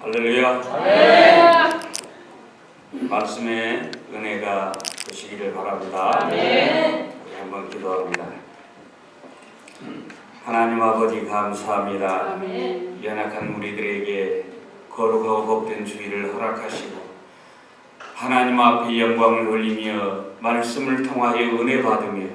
할렐루야. 아멘. 말씀의 은혜가 되시기를 바랍니다. 아멘. 우리 한번 기도합니다. 하나님 아버지 감사합니다. 아멘. 연약한 우리들에게 거룩하고 복된 주의를 허락하시고 하나님 앞에 영광을 돌리며 말씀을 통하여 은혜 받으며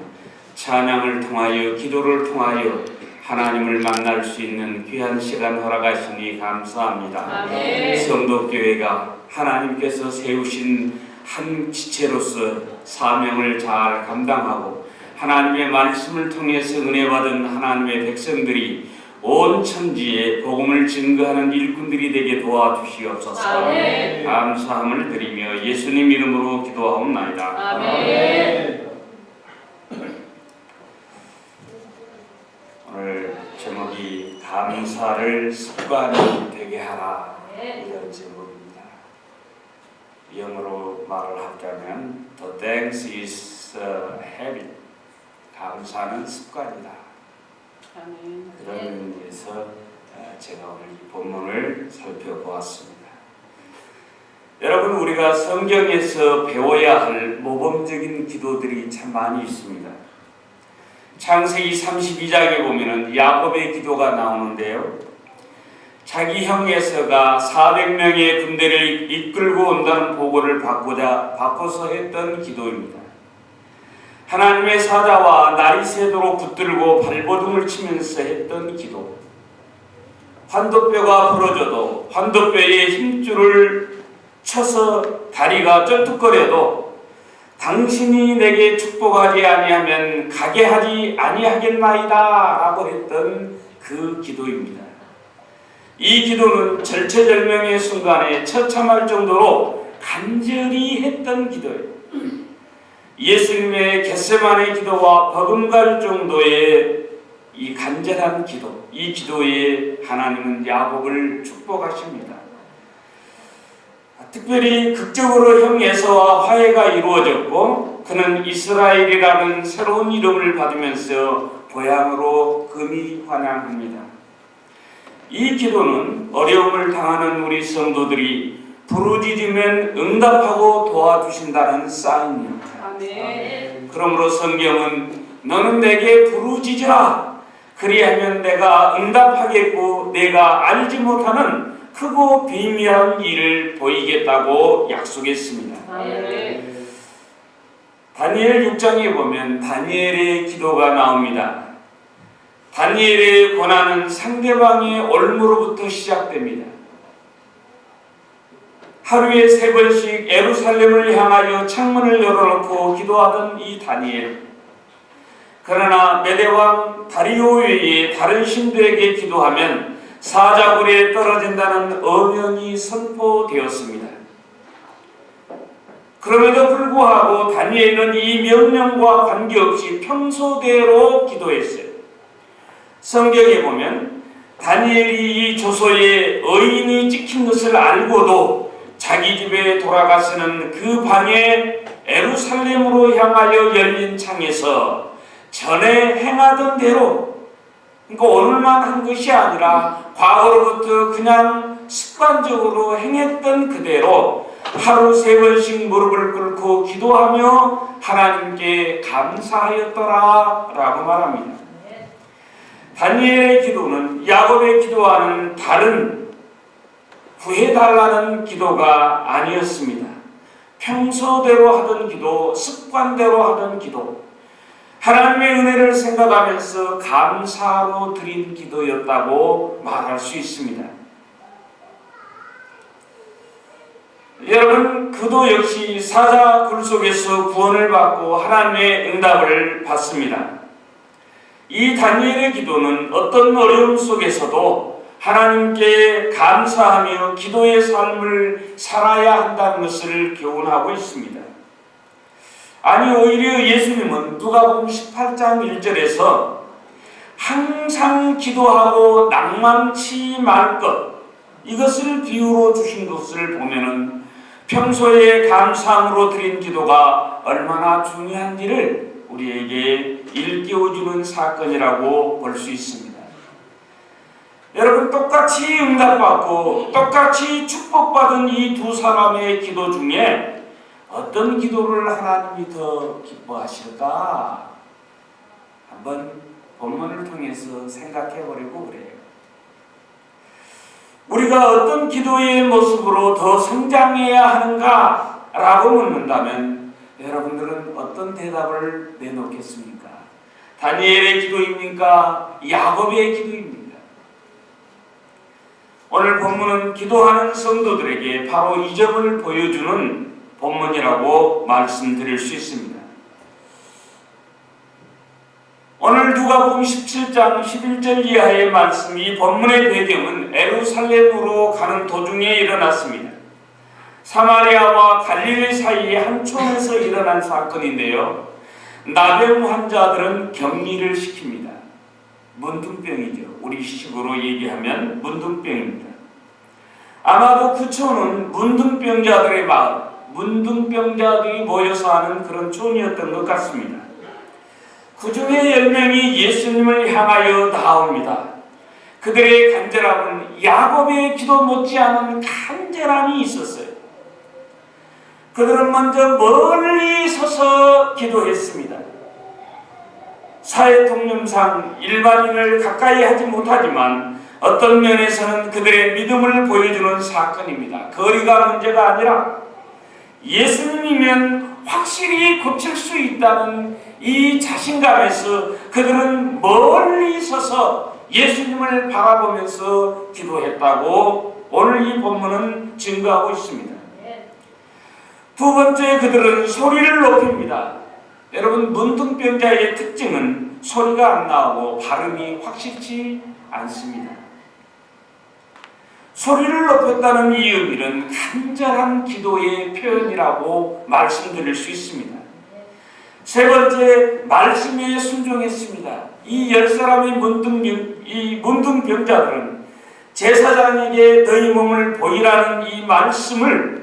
찬양을 통하여 기도를 통하여 하나님을 만날 수 있는 귀한 시간 허락하시니 감사합니다. 아멘. 성도교회가 하나님께서 세우신 한 지체로서 사명을 잘 감당하고 하나님의 말씀을 통해서 은혜 받은 하나님의 백성들이 온 천지에 복음을 증거하는 일꾼들이 되게 도와주시옵소서. 아멘. 감사함을 드리며 예수님 이름으로 기도하옵나이다. 아멘. 오늘 제목이 감사를 습관이 되게 하라, 이런 제목입니다. 영어로 말을 하자면 The thanks is a habit. 감사는 습관이다. 그런 의미에서 제가 오늘 이 본문을 살펴보았습니다. 여러분, 우리가 성경에서 배워야 할 모범적인 기도들이 참 많이 있습니다. 창세기 32장에 보면은 야곱의 기도가 나오는데요. 자기 형 에서가 400명의 군대를 이끌고 온다는 보고를 바꿔서 했던 기도입니다. 하나님의 사자와 날이 새도록 붙들고 발버둥을 치면서 했던 기도. 환도뼈가 부러져도 환도뼈에 힘줄을 쳐서 다리가 쩔뚝거려도 당신이 내게 축복하지 아니하면 가게 하지 아니하겠나이다 라고 했던 그 기도입니다. 이 기도는 절체절명의 순간에 처참할 정도로 간절히 했던 기도예요. 예수님의 겟세마네 기도와 버금갈 정도의 이 간절한 기도, 이 기도에 하나님은 야곱을 축복하십니다. 특별히 극적으로 형 에서와 화해가 이루어졌고 그는 이스라엘이라는 새로운 이름을 받으면서 고향으로 금이 환영합니다. 이 기도는 어려움을 당하는 우리 성도들이 부르짖으면 응답하고 도와주신다는 사인입니다. 아멘. 그러므로 성경은 너는 내게 부르짖으라 그리하면 내가 응답하겠고 내가 알지 못하는 크고 비밀한 일을 보이겠다고 약속했습니다. 아멘. 다니엘 6장에 보면 다니엘의 기도가 나옵니다. 다니엘의 고난은 상대방의 올무로부터 시작됩니다. 하루에 3번씩 예루살렘을 향하여 창문을 열어놓고 기도하던 이 다니엘. 그러나 메대왕 다리오 외에 다른 신들에게 기도하면 사자굴에 떨어진다는 어명이 선포되었습니다. 그럼에도 불구하고 다니엘은 이 명령과 관계없이 평소대로 기도했어요. 성경에 보면 다니엘이 이 조서에 의인이 찍힌 것을 알고도 자기 집에 돌아가서는 그 방에 예루살렘으로 향하여 열린 창에서 전에 행하던 대로, 그러니까 오늘만 한 것이 아니라 과거로부터 그냥 습관적으로 행했던 그대로 하루 3번씩 무릎을 꿇고 기도하며 하나님께 감사하였더라 라고 말합니다. 다니엘의 기도는 야곱의 기도와는 다른 구해달라는 기도가 아니었습니다. 평소대로 하던 기도, 습관대로 하던 기도, 하나님의 은혜를 생각하면서 감사로 드린 기도였다고 말할 수 있습니다. 여러분, 그도 역시 사자굴 속에서 구원을 받고 하나님의 응답을 받습니다. 이 다니엘의 기도는 어떤 어려움 속에서도 하나님께 감사하며 기도의 삶을 살아야 한다는 것을 교훈하고 있습니다. 아니, 오히려 예수님은 누가복음 18장 1절에서 항상 기도하고 낭만치 말 것, 이것을 비유로 주신 것을 보면은 평소에 감사함으로 드린 기도가 얼마나 중요한지를 우리에게 일깨워주는 사건이라고 볼 수 있습니다. 여러분, 똑같이 응답받고 똑같이 축복받은 이 두 사람의 기도 중에 어떤 기도를 하나님이 더 기뻐하실까? 한번 본문을 통해서 생각해 보려고 그래요. 우리가 어떤 기도의 모습으로 더 성장해야 하는가? 라고 묻는다면 여러분들은 어떤 대답을 내놓겠습니까? 다니엘의 기도입니까? 야곱의 기도입니까? 오늘 본문은 기도하는 성도들에게 바로 이 점을 보여주는 본문이라고 말씀드릴 수 있습니다. 오늘 누가복음 17장 11절 이하의 말씀, 이 본문의 배경은 예루살렘으로 가는 도중에 일어났습니다. 사마리아와 갈릴리 사이의 한 촌에서 일어난 사건인데요. 나병 환자들은 격리를 시킵니다. 문둥병이죠. 우리 식으로 얘기하면 문둥병입니다. 아마도 그 촌은 문둥병자들의 마을, 문둥병자들이 모여서 하는 그런 촌이었던 것 같습니다. 그 중에 10명이 예수님을 향하여 나옵니다. 그들의 간절함은 야곱의 기도 못지않은 간절함이 있었어요. 그들은 먼저 멀리 서서 기도했습니다. 사회통념상 일반인을 가까이 하지 못하지만 어떤 면에서는 그들의 믿음을 보여주는 사건입니다. 거리가 문제가 아니라 예수님이면 확실히 고칠 수 있다는 이 자신감에서 그들은 멀리 서서 예수님을 바라보면서 기도했다고 오늘 이 본문은 증거하고 있습니다. 두 번째, 그들은 소리를 높입니다. 여러분, 문둥병자의 특징은 소리가 안 나오고 발음이 확실치 않습니다. 소리를 높였다는 이 의미는 간절한 기도의 표현이라고 말씀드릴 수 있습니다. 세 번째, 말씀에 순종했습니다. 이 10사람의 문둥병자들은 제사장에게 너희 몸을 보이라는 이 말씀을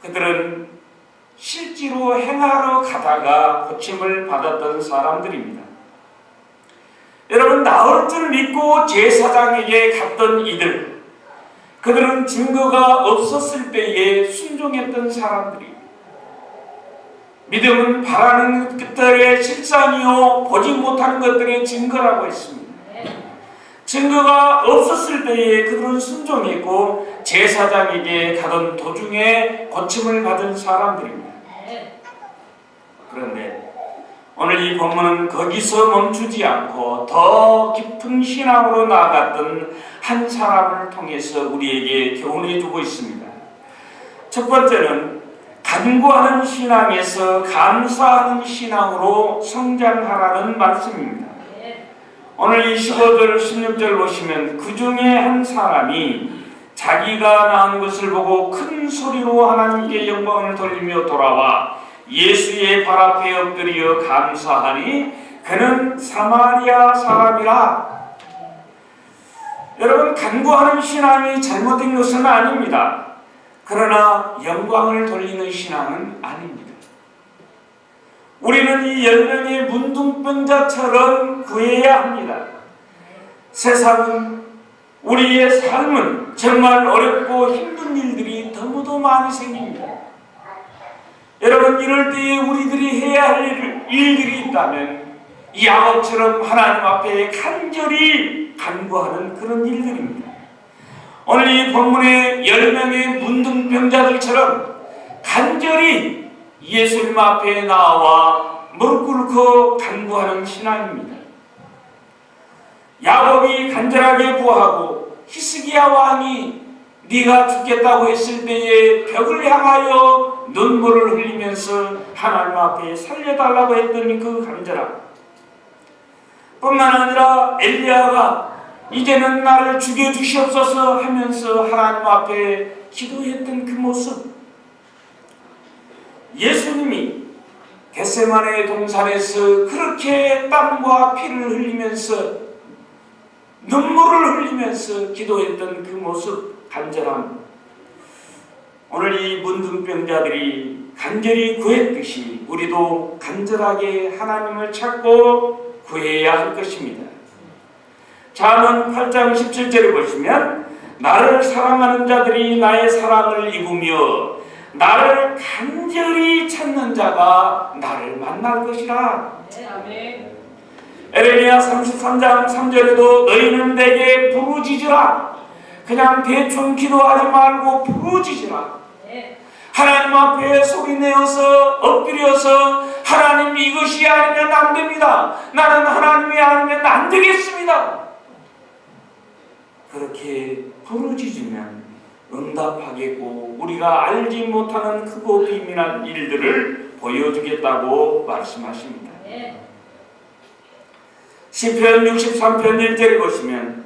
그들은 실제로 행하러 가다가 고침을 받았던 사람들입니다. 여러분, 나을 줄 믿고 제사장에게 갔던 이들, 그들은 증거가 없었을 때에 순종했던 사람들입니다. 믿음은 바라는 것들의 실상이요 보지 못하는 것들의 증거라고 했습니다. 증거가 없었을 때에 그들은 순종했고 제사장에게 가던 도중에 고침을 받은 사람들입니다. 그런데 오늘 이 본문은 거기서 멈추지 않고 더 깊은 신앙으로 나아갔던 한 사람을 통해서 우리에게 교훈해 주고 있습니다. 첫 번째는 간구하는 신앙에서 감사하는 신앙으로 성장하라는 말씀입니다. 오늘 이 15절, 16절 보시면 그 중에 한 사람이 자기가 낳은 것을 보고 큰 소리로 하나님께 영광을 돌리며 돌아와 예수의 발 앞에 엎드려 감사하니 그는 사마리아 사람이라. 여러분, 간구하는 신앙이 잘못된 것은 아닙니다. 그러나 영광을 돌리는 신앙은 아닙니다. 우리는 이 10명의 문둥병자처럼 구해야 합니다. 세상은, 우리의 삶은 정말 어렵고 힘든 일들이 너무도 많이 생깁니다. 여러분, 이럴 때에 우리들이 해야 할 일들이 있다면 이 야곱처럼 하나님 앞에 간절히 간구하는 그런 일들입니다. 오늘 이 본문의 10명의 문둥병자들처럼 간절히 예수님 앞에 나와 무릎 꿇고 간구하는 신앙입니다. 야곱이 간절하게 구하고 히스기야 왕이 네가 죽겠다고 했을 때에 벽을 향하여 눈물을 흘리면서 하나님 앞에 살려달라고 했더니 그 간절함, 뿐만 아니라 엘리야가 이제는 나를 죽여주시옵소서 하면서 하나님 앞에 기도했던 그 모습, 예수님이 겟세마네 동산에서 그렇게 땀과 피를 흘리면서 눈물을 흘리면서 기도했던 그 모습, 간절함, 오늘 이 문둥병자들이 간절히 구했듯이 우리도 간절하게 하나님을 찾고 구해야 할 것입니다. 잠언 8장 17절에 보시면 나를 사랑하는 자들이 나의 사랑을 입으며 나를 간절히 찾는 자가 나를 만날 것이라. 아멘. 에레미야 33장 3절에도 너희는 내게 부르짖으라. 그냥 대충 기도하지 말고 부르짖으라. 하나님 앞에 소리내어서 엎드려서 하나님 이것이 아니면 안 됩니다. 나는 하나님이 아니면 안 되겠습니다. 그렇게 부르짖으면 응답하겠고 우리가 알지 못하는 크고 비밀한 일들을 보여주겠다고 말씀하십니다. 시편 63편 1절에 보시면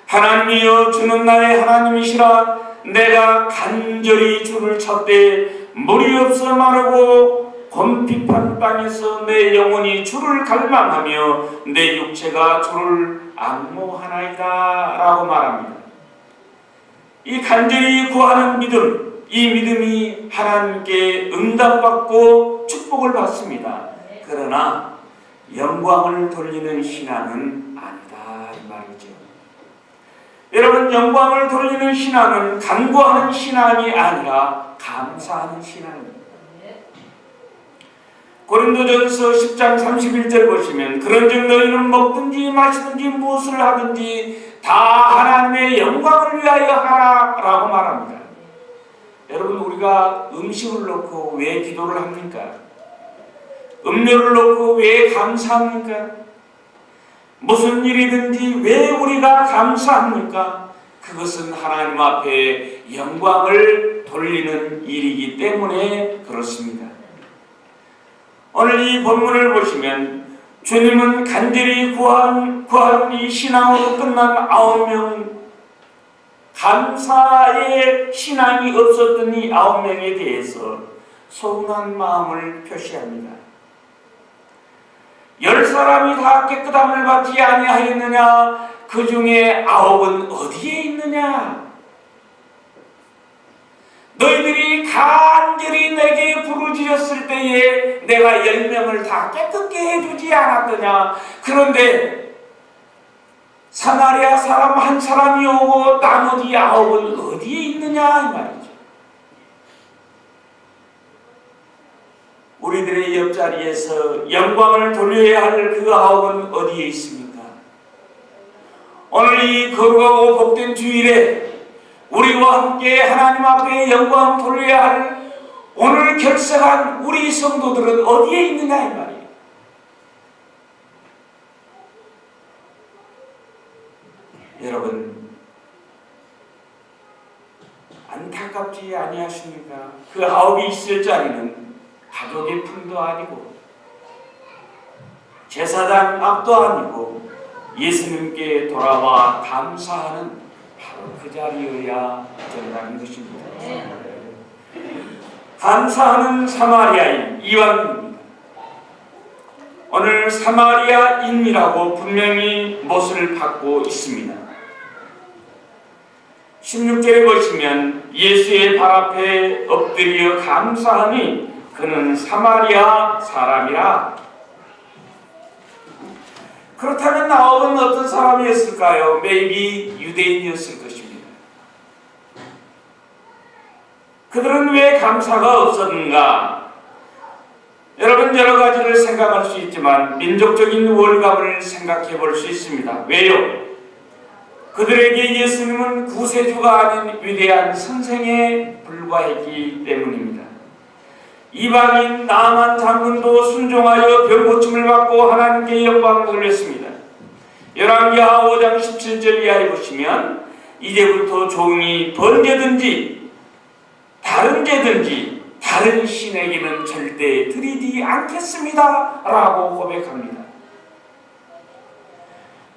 하나님이여 주는 나의 하나님이시라. 내가 간절히 주를 찾되 물이 없어 마르고 곰핍한 땅에서 내 영혼이 주를 갈망하며 내 육체가 주를 앙모하나이다 라고 말합니다. 이 간절히 구하는 믿음, 이 믿음이 하나님께 응답받고 축복을 받습니다. 그러나 영광을 돌리는 신앙은 아니다 이 말이죠. 여러분, 영광을 돌리는 신앙은 간구하는 신앙이 아니라 감사하는 신앙입니다. 고린도전서 10장 31절 보시면 그런즉 너희는 먹든지 마시든지 무엇을 하든지 다 하나님의 영광을 위하여 하라 라고 말합니다. 여러분, 우리가 음식을 놓고 왜 기도를 합니까? 음료를 놓고 왜 감사합니까? 무슨 일이든지 왜 우리가 감사합니까? 그것은 하나님 앞에 영광을 돌리는 일이기 때문에 그렇습니다. 오늘 이 본문을 보시면 주님은 간절히 구한 이 신앙으로 끝난 9명, 감사의 신앙이 없었던 이 9명에 대해서 서운한 마음을 표시합니다. 10사람이 다 깨끗함을 받지 아니하였느냐? 그 중에 9은 어디에 있느냐? 너희들이 간절히 내게 부르짖었을 때에 내가 10명을 다 깨끗게 해주지 않았더냐? 그런데 사마리아 사람 한 사람이 오고 나머지 9은 어디에 있느냐? 이 말이죠. 우리들의 옆자리에서 영광을 돌려야 할 그 9은 어디에 있습니까? 오늘 이 거룩하고 복된 주일에 우리와 함께 하나님 앞에 영광 돌려야 할 오늘 결석한 우리 성도들은 어디에 있느냐 이 말이에요. 여러분, 안타깝지 아니하십니까? 그 9이 있을 자리는 가족의 품도 아니고 제사장 앞도 아니고 예수님께 돌아와 감사하는 바로 그 자리여야 된다는 것입니다. 감사하는 사마리아인 이왕입니다. 오늘 사마리아인이라고 분명히 못을 받고 있습니다. 16절에 보시면 예수의 발 앞에 엎드려 감사하니 그는 사마리아 사람이라. 그렇다면 9은 어떤 사람이었을까요? maybe 유대인이었을 것입니다. 그들은 왜 감사가 없었는가? 여러분, 여러 가지를 생각할 수 있지만 민족적인 월감을 생각해 볼 수 있습니다. 왜요? 그들에게 예수님은 구세주가 아닌 위대한 선생에 불과했기 때문입니다. 이방인 나만 장군도 순종하여 병고침을 받고 하나님께 영광을 돌렸습니다. 열왕기하 5장 17절 이하에 보시면 이제부터 종이 번제든지 다른 제든지 다른 신에게는 절대 드리지 않겠습니다 라고 고백합니다.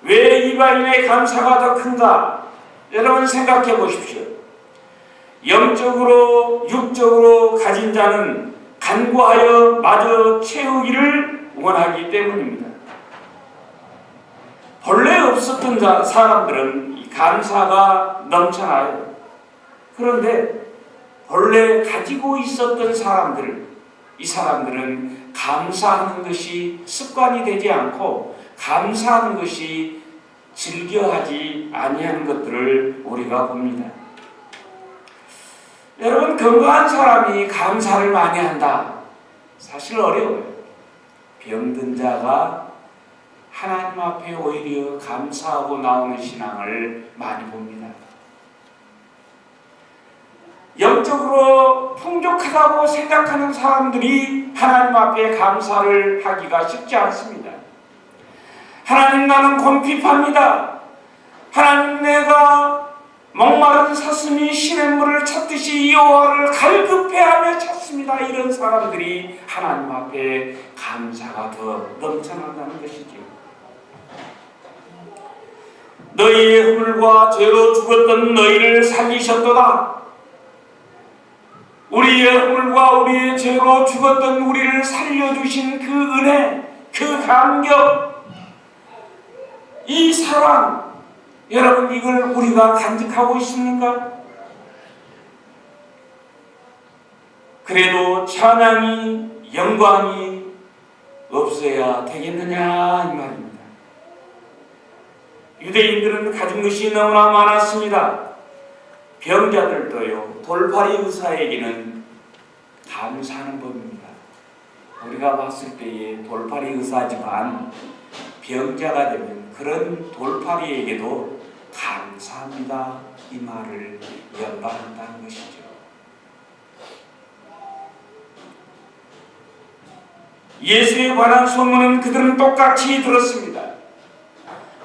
왜 이방인의 감사가 더 큰가? 여러분 생각해 보십시오. 영적으로 육적으로 가진 자는 간구하여 마저 채우기를 원하기 때문입니다. 본래 없었던 사람들은 이 감사가 넘쳐나요. 그런데 본래 가지고 있었던 사람들, 이 사람들은 감사하는 것이 습관이 되지 않고 감사하는 것이 즐겨하지 아니하는 것들을 우리가 봅니다. 여러분, 건강한 사람이 감사를 많이 한다. 사실 어려워요. 병든 자가 하나님 앞에 오히려 감사하고 나오는 신앙을 많이 봅니다. 영적으로 풍족하다고 생각하는 사람들이 하나님 앞에 감사를 하기가 쉽지 않습니다. 하나님, 나는 곤핍합니다. 하나님, 내가 목마른 사슴이 시냇물을 찾듯이 여호와를 갈급해하며 찾습니다. 이런 사람들이 하나님 앞에 감사가 더 넘쳐난다는 것이죠. 너희의 허물과 죄로 죽었던 너희를 살리셨도다. 우리의 허물과 우리의 죄로 죽었던 우리를 살려주신 그 은혜, 그 감격, 이 사랑, 여러분, 이걸 우리가 간직하고 있습니까? 그래도 찬양이, 영광이 없어야 되겠느냐 이 말입니다. 유대인들은 가진 것이 너무나 많았습니다. 병자들도요, 돌팔이 의사에게는 감사하는 법입니다. 우리가 봤을 때에 돌팔이 의사지만 병자가 되면 그런 돌팔이에게도 감사합니다 이 말을 연발한다는 것이죠. 예수에 관한 소문은 그들은 똑같이 들었습니다.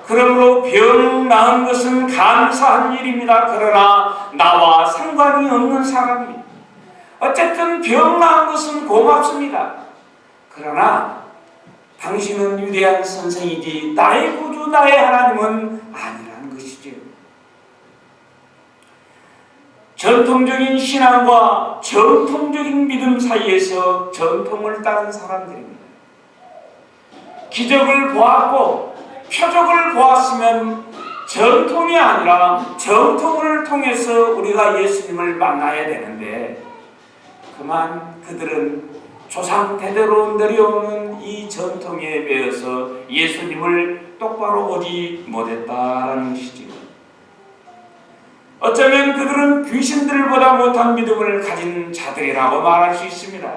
그러므로 병 나은 것은 감사한 일입니다. 그러나 나와 상관이 없는 사람이 어쨌든 병 나은 것은 고맙습니다. 그러나 당신은 위대한 선생이지 나의 구주, 나의 하나님은 아니라는 것이죠. 전통적인 신앙과 정통적인 믿음 사이에서 전통을 따른 사람들입니다. 기적을 보았고 표적을 보았으면 전통이 아니라 정통을 통해서 우리가 예수님을 만나야 되는데, 그만 그들은 조상 대대로 내려오는 이 전통에 매여서 예수님을 똑바로 보지 못했다라는 것이죠. 어쩌면 그들은 귀신들보다 못한 믿음을 가진 자들이라고 말할 수 있습니다.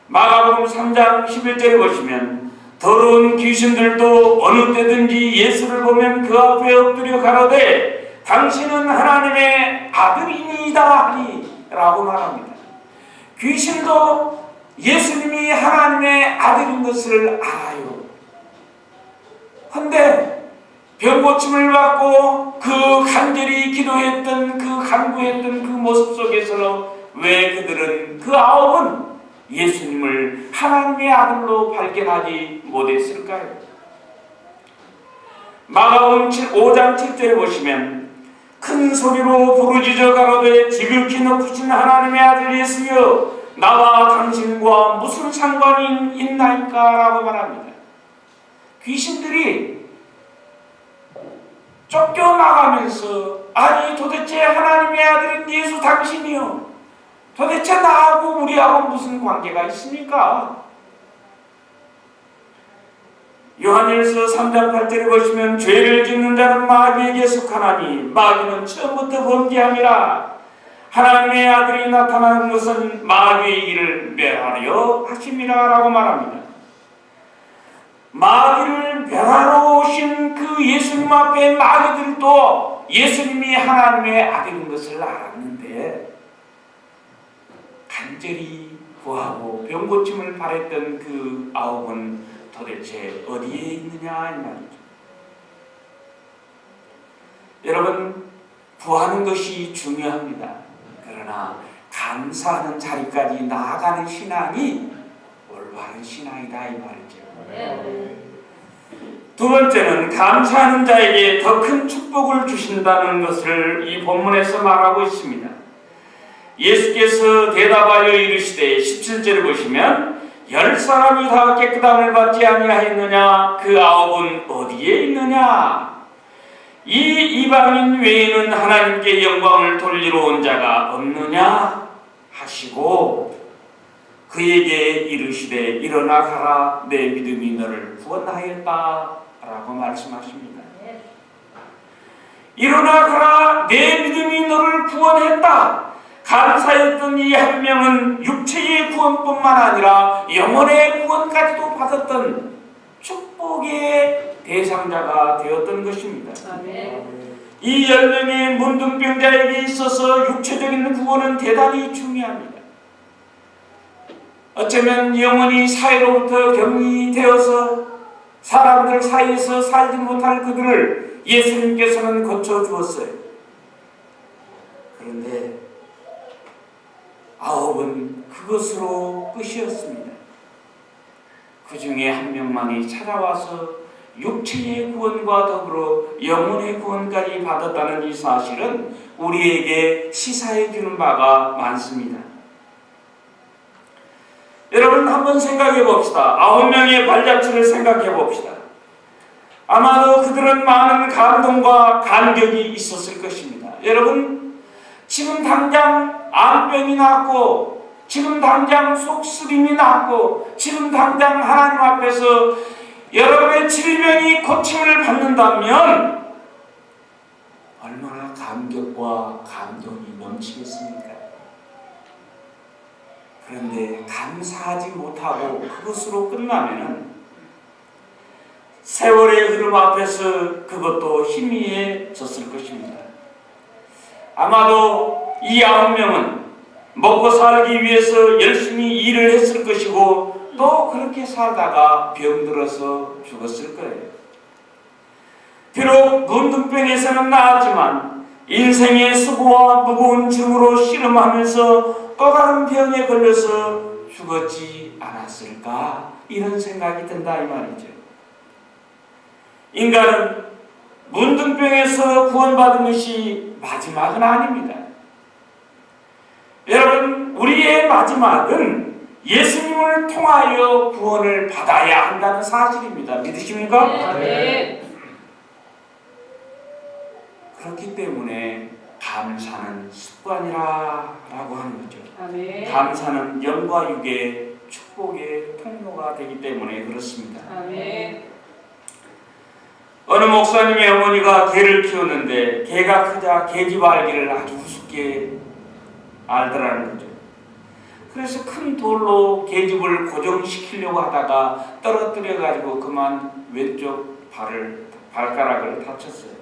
마가복음 3장 11절에 보시면 더러운 귀신들도 어느 때든지 예수를 보면 그 앞에 엎드려 가로되 당신은 하나님의 아들이니이다 하니 라고 말합니다. 귀신도 예수님이 하나님의 아들인 것을 알아요. 그런데 병고침을 받고 그 간절히 기도했던, 그 간구했던 그 모습 속에서는 왜 그들은, 그 아홉은 예수님을 하나님의 아들로 발견하지 못했을까요? 마가복음 5장 7절에 보시면 큰 소리로 부르짖어 가로되 지극히 높으신 하나님의 아들 예수여 나와 당신과 무슨 상관이 있나이까 라고 말합니다. 귀신들이 쫓겨나가면서 아니 도대체 하나님의 아들인 예수 당신이요, 도대체 나하고 우리하고 무슨 관계가 있습니까? 요한일서 3장 8절에 보시면 죄를 짓는 자는 마귀에게 속하나니 마귀는 처음부터 범죄함이라 하나님의 아들이 나타나는 것은 마귀의 일을 멸하려 하심이라 라고 말합니다. 마귀를 멸하러 오신 그 예수님 앞에 마귀들도 예수님이 하나님의 아들인 것을 알았는데 간절히 구하고 병고침을 바랬던 그 아홉은 도대체 어디에 있느냐 이 말이죠. 여러분, 구하는 것이 중요합니다. 그러나 감사하는 자리까지 나아가는 신앙이 올바른 신앙이다 이 말이죠. 두 번째는 감사하는 자에게 더 큰 축복을 주신다는 것을 이 본문에서 말하고 있습니다. 예수께서 대답하여 이르시되 17절을 보시면 10사람이 다 깨끗함을 받지 아니하였느냐 그 아홉은 어디에 있느냐 이 이방인 외에는 하나님께 영광을 돌리러 온 자가 없느냐 하시고 그에게 이르시되 일어나 가라 내 믿음이 너를 구원하였다 라고 말씀하십니다. 일어나 가라, 내 믿음이 너를 구원했다. 감사했던 이 한 명은 육체의 구원뿐만 아니라 영혼의 구원까지도 받았던 축복의 대상자가 되었던 것입니다. 이 10명의 문둥병자에게 있어서 육체적인 구원은 대단히 중요합니다. 어쩌면 영혼이 사회로부터 격리되어서 사람들 사이에서 살지 못할 그들을 예수님께서는 고쳐주었어요. 그런데 9은 그것으로 끝이었습니다. 그 중에 한 명만이 찾아와서 육체의 구원과 더불어 영혼의 구원까지 받았다는 이 사실은 우리에게 시사해 주는 바가 많습니다. 여러분 한번 생각해 봅시다. 9명의 발자취를 생각해 봅시다. 아마도 그들은 많은 감동과 감격이 있었을 것입니다. 여러분, 지금 당장 암병이 났고, 지금 당장 속쓰림이 났고, 지금 당장 하나님 앞에서 여러분의 질병이 고침을 받는다면 얼마나 감격과 감동이 넘치겠습니까? 그런데 감사하지 못하고 그것으로 끝나면은 세월의 흐름 앞에서 그것도 희미해졌을 것입니다. 아마도 이 9명은 먹고 살기 위해서 열심히 일을 했을 것이고 또 그렇게 살다가 병들어서 죽었을 거예요. 비록 문둥병에서는 나았지만 인생의 수고와 무거운 짐으로 씨름하면서 또 다른 병에 걸려서 죽었지 않았을까? 이런 생각이 든다 이 말이죠. 인간은 문둥병에서 구원받은 것이 마지막은 아닙니다. 여러분, 우리의 마지막은 예수님을 통하여 구원을 받아야 한다는 사실입니다. 믿으십니까? 네. 그렇기 때문에 감사는 습관이라고 하는 거죠. 아멘. 감사는 영과 육의 축복의 통로가 되기 때문에 그렇습니다. 아멘. 어느 목사님의 어머니가 개를 키웠는데 개가 크자 개집 알기를 아주 우습게 알더라는 거죠. 그래서 큰 돌로 계집을 고정시키려고 하다가 떨어뜨려 가지고 그만 왼쪽 발가락을 다쳤어요.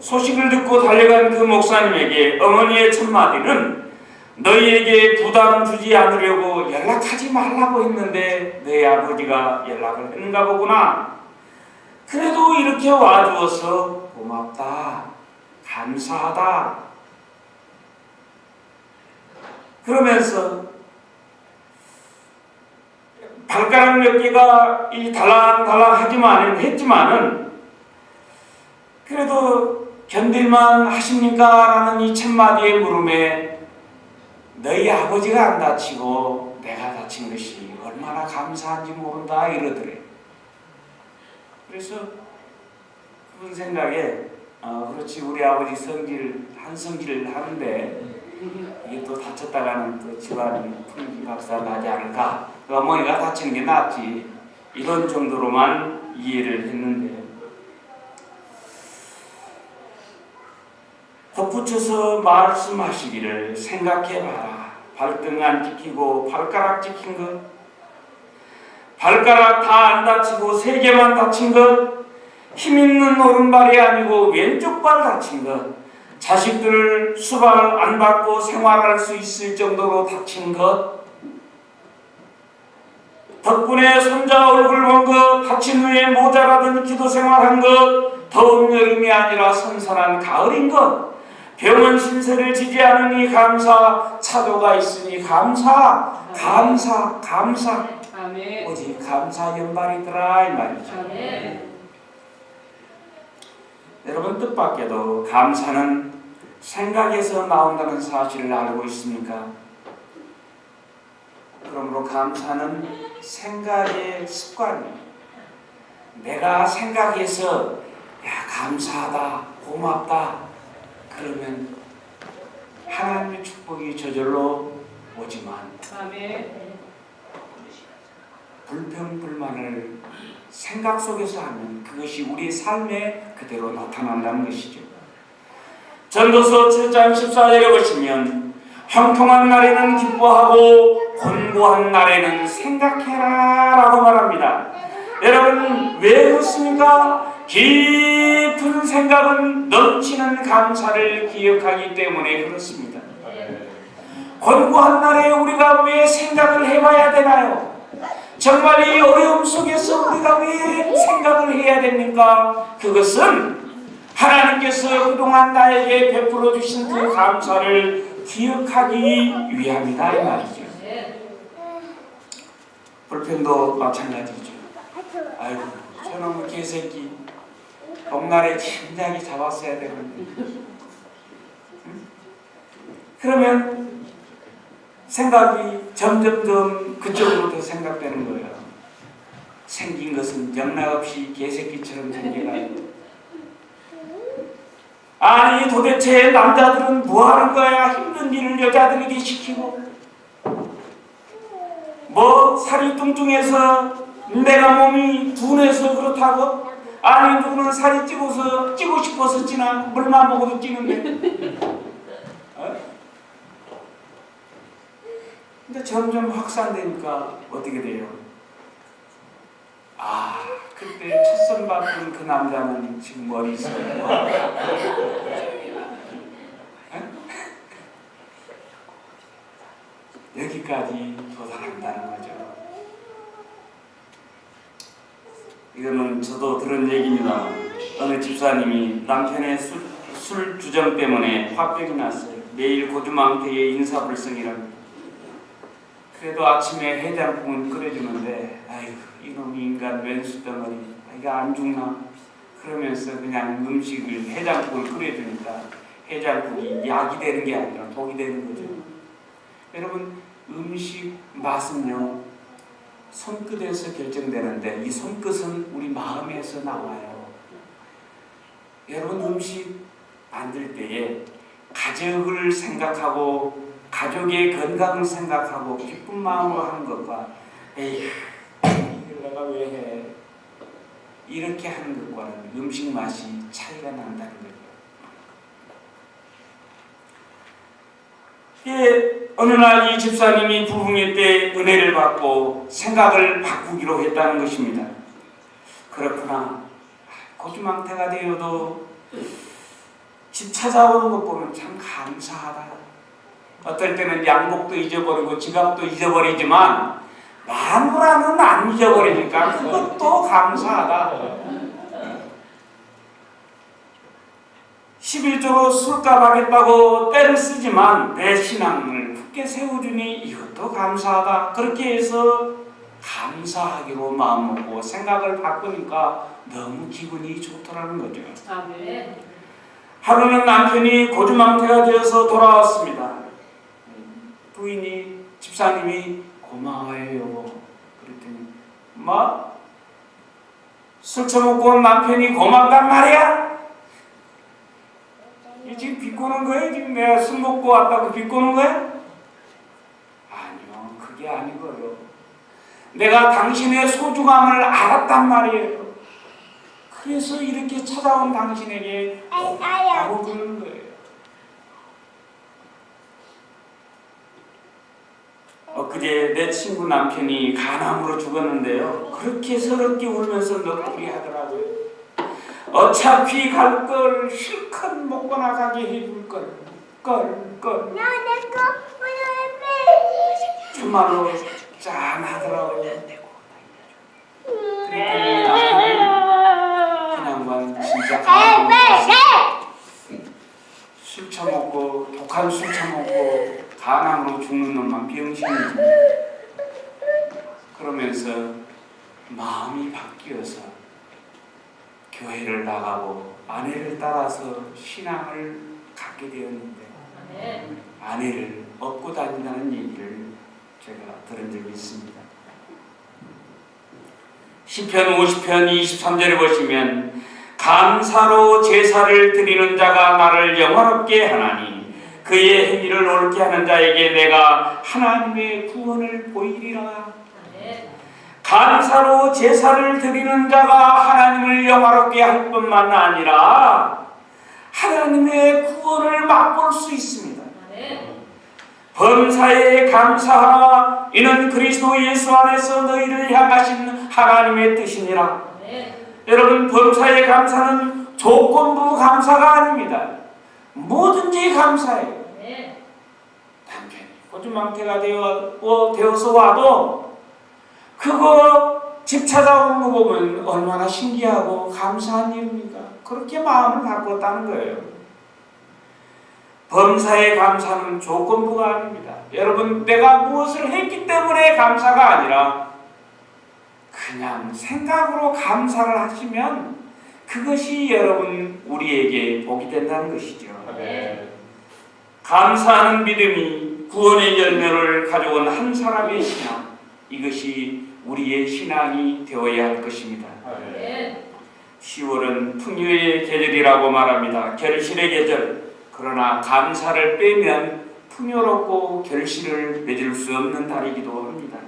소식을 듣고 달려간 그 목사님에게 어머니의 첫마디는 너희에게 부담 주지 않으려고 연락하지 말라고 했는데 너희 아버지가 연락을 했는가 보구나. 그래도 이렇게 와주어서 고맙다, 감사하다. 그러면서 발가락 몇 개가 달랑달랑 했지만은 그래도 견딜만 하십니까? 라는 이 첫마디의 물음에 너희 아버지가 안 다치고 내가 다친 것이 얼마나 감사한지 모른다 이러더래. 그래서 그분 생각에 그렇지 우리 아버지 성질을 하는데 이게 또 다쳤다가는 또 집안이 풍기박사 나지 않을까? 그 어머니가 다치는 게 낫지. 이런 정도로만 이해를 했는데 덧붙여서 말씀하시기를 생각해봐라. 발등 안 찍히고 발가락 찍힌 것, 발가락 다 안 다치고 3개만 다친 것, 힘있는 오른발이 아니고 왼쪽 발 다친 것, 자식들 수발 안 받고 생활할 수 있을 정도로 다친 것, 덕분에 손자 얼굴 본 것, 다친 후에 모자라던 기도 생활한 것, 더운 여름이 아니라 선선한 가을인 것, 병은 신세를 지지 않으니 감사, 차도가 있으니 감사, 감사, 감사. 아멘. 오직 감사 연발이더라 이 말이죠. 아멘. 여러분 뜻밖에도 감사는 생각에서 나온다는 사실을 알고 있습니까? 그러므로 감사는 생각의 습관이에요. 내가 생각해서 야 감사하다, 고맙다 그러면 하나님의 축복이 저절로 오지만 아멘. 불평불만을 생각 속에서 하면 그것이 우리의 삶에 그대로 나타난다는 것이죠. 전도서 7장 14절에 보시면 형통한 날에는 기뻐하고 곤고한 날에는 생각해라 라고 말합니다. 여러분 왜 그렇습니까? 깊은 생각은 넘치는 감사를 기억하기 때문에 그렇습니다. 곤고한 날에 우리가 왜 생각을 해봐야 되나요? 정말 이 어려움 속에서 우리가 왜 생각을 해야 됩니까? 그것은 하나님께서 그동안 나에게 베풀어 주신 그 감사를 기억하기 위함이다 이 말이죠. 불평도 마찬가지죠. 아이고 저놈의 개새끼 봄날에 진작에 잡았어야 되는데. 응? 그러면 생각이 점점점 그쪽으로 더 생각되는 거예요. 생긴 것은 영락없이 개새끼처럼 생겨가지고 아니 도대체 남자들은 뭐하는 거야? 힘든 일을 여자들에게 시키고 뭐 살이 뚱뚱해서 내가 몸이 둔해서 그렇다고? 아니 누구는 살이 찌고 싶어서 찌나 물만 먹어도 찌는데. 어? 근데 점점 확산되니까 어떻게 돼요? 아 그때 첫선 받던 그 남자는 지금 어디 있어요? 여기까지 도달한다는 거죠. 이거는 저도 들은 얘기입니다. 어느 집사님이 남편의 술 주정 때문에 화병이 났어요. 매일 고주망태에 인사불성이랍니다. 그래도 아침에 해장국은 끓여주는데 아이고 이놈 인간 왼수덩어리 이게 안 죽나? 그러면서 그냥 음식을 해장국을 끓여주니까 해장국이 약이 되는 게 아니라 독이 되는 거죠. 여러분 음식 맛은요 손끝에서 결정되는데 이 손끝은 우리 마음에서 나와요. 여러분 음식 만들 때에 가족을 생각하고 가족의 건강을 생각하고 기쁜 마음으로 하는 것과 에이 이걸 내가 왜 해 이렇게 하는 것과는 음식 맛이 차이가 난다는 거죠. 예, 어느 날 이 집사님이 부흥회 때 은혜를 받고 생각을 바꾸기로 했다는 것입니다. 그렇구나. 고주망태가 되어도 집 찾아오는 것 보면 참 감사하다. 어떨 때는 양복도 잊어버리고 지갑도 잊어버리지만 마누라는 안 잊어버리니까 그것도 감사하다. 11조로 술값 하겠다고 때를 쓰지만 내 신앙을 굳게 세워주니 이것도 감사하다. 그렇게 해서 감사하기로 마음먹고 생각을 바꾸니까 너무 기분이 좋더라는 거죠. 아멘. 하루는 남편이 고주망태가 되어서 돌아왔습니다. 부인이 집사님이 고마워요 여보. 그랬더니 뭐? 술 처먹고 온 남편이 고맙단 말이야? 지금 비꼬는 거예요? 지금 내가 술 먹고 왔다고 비꼬는 거야? 아니요, 그게 아니고요. 내가 당신의 소중함을 알았단 말이에요. 그래서 이렇게 찾아온 당신에게 고맙다고 그러는 거예요. 엊그제 내 친구 남편이 간암으로 죽었는데요. 그렇게 서럽게 울면서 넋두리 하더라고요. 어차피 갈 걸 실컷 먹고 나가게 해줄 걸. 정말로 짠하더라고요. 그냥만 진짜 술 처먹고 독한 술 처먹고 간암으로 죽는 놈만 병신이지. 그러면서 마음이 바뀌어서 교회를 나가고 아내를 따라서 신앙을 갖게 되었는데 아내를 업고 다닌다는 얘기를 제가 들은 적이 있습니다. 시편 50편 23절에 보시면 감사로 제사를 드리는 자가 나를 영화롭게 하나니 그의 행위를 옳게 하는 자에게 내가 하나님의 구원을 보이리라. 감사로 제사를 드리는 자가 하나님을 영화롭게 할 뿐만 아니라 하나님의 구원을 맛볼 수 있습니다. 범사에 감사하라. 이는 그리스도 예수 안에서 너희를 향하신 하나님의 뜻이니라. 여러분, 범사에 감사는 조건부 감사가 아닙니다. 뭐든지 감사해요. 당연히 호주망태가 되어서 와도 그거 집 찾아오는 거 보면 얼마나 신기하고 감사한 일입니까? 그렇게 마음을 바꿨다는 거예요. 범사에 감사는 조건부가 아닙니다. 여러분, 내가 무엇을 했기 때문에 감사가 아니라 그냥 생각으로 감사를 하시면 그것이 여러분 우리에게 복이 된다는 것이죠. 감사하는 믿음이 구원의 열매를 가져온 한 사람의 신앙, 이것이 우리의 신앙이 되어야 할 것입니다. 10월은 풍요의 계절이라고 말합니다. 결실의 계절. 그러나 감사를 빼면 풍요롭고 결실을 맺을 수 없는 달이기도 합니다.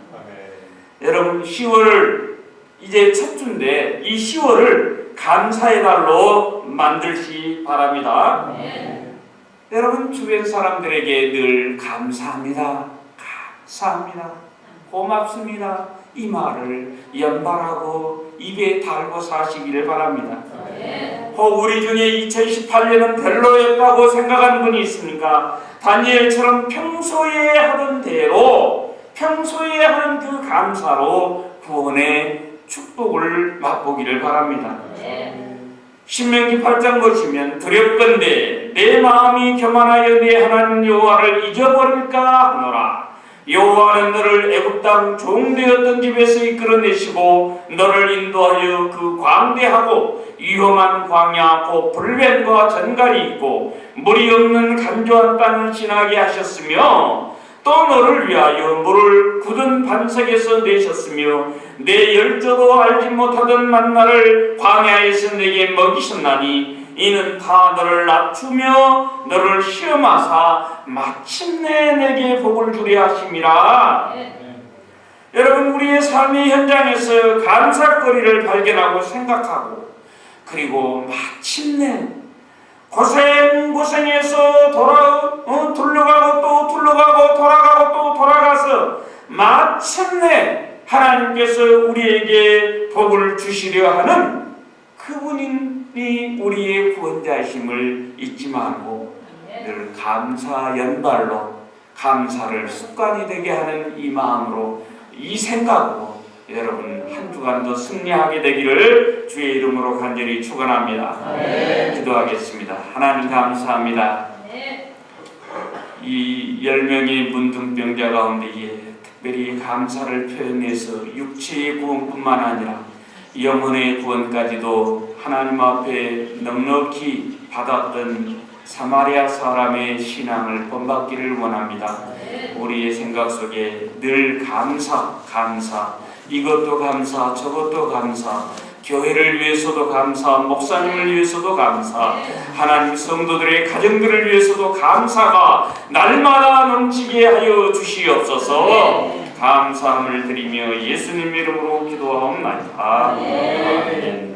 여러분, 10월 이제 첫 주인데 이 10월을 감사의 달로 만들시 바랍니다. 여러분, 주변 사람들에게 늘 감사합니다, 감사합니다, 고맙습니다, 이 말을 연발하고 입에 달고 사시기를 바랍니다. 혹 우리 중에 2018년은 별로였다고 생각하는 분이 있습니까? 다니엘처럼 평소에 하던 대로, 평소에 하는 그 감사로 구원의 축복을 맛보기를 바랍니다. 신명기 8장 보시면 두렵건대 내 마음이 교만하여 내 하나님 여호와를 잊어버릴까 하노라. 여호와는 너를 애굽 땅 종되었던 집에서 이끌어내시고 너를 인도하여 그 광대하고 위험한 광야 곧 불뱀과 전갈이 있고 물이 없는 간조한 땅을 지나게 하셨으며 또 너를 위하여 물을 굳은 반석에서 내셨으며 내 열조도 알지 못하던 만나를 광야에서 내게 먹이셨나니 이는 다 너를 낮추며 너를 시험하사 마침내 내게 복을 주려 하심이라. 여러분, 우리의 삶의 현장에서 감사거리를 발견하고 생각하고 그리고 마침내 고생해서 둘러가고 또 둘러가고 돌아가고 또 돌아가서 마침내 하나님께서 우리에게 복을 주시려 하는 그분이 우리의 구원자이심을 잊지 말고 늘 감사 연발로 감사를 습관이 되게 하는 이 마음으로, 이 생각으로 여러분 한 주간도 승리하게 되기를 주의 이름으로 간절히 축원합니다. 기도하겠습니다. 하나님 감사합니다. 이 10명의 문둥병자 가운데 특별히 감사를 표현해서 육체의 구원뿐만 아니라 영혼의 구원까지도 하나님 앞에 넉넉히 받았던 사마리아 사람의 신앙을 본받기를 원합니다. 우리의 생각 속에 늘 감사, 이것도 감사, 저것도 감사, 교회를 위해서도 감사, 목사님을 위해서도 감사, 하나님 성도들의 가정들을 위해서도 감사가 날마다 넘치게 하여 주시옵소서. 감사함을 드리며 예수님 이름으로 기도하옵나이다. 아멘.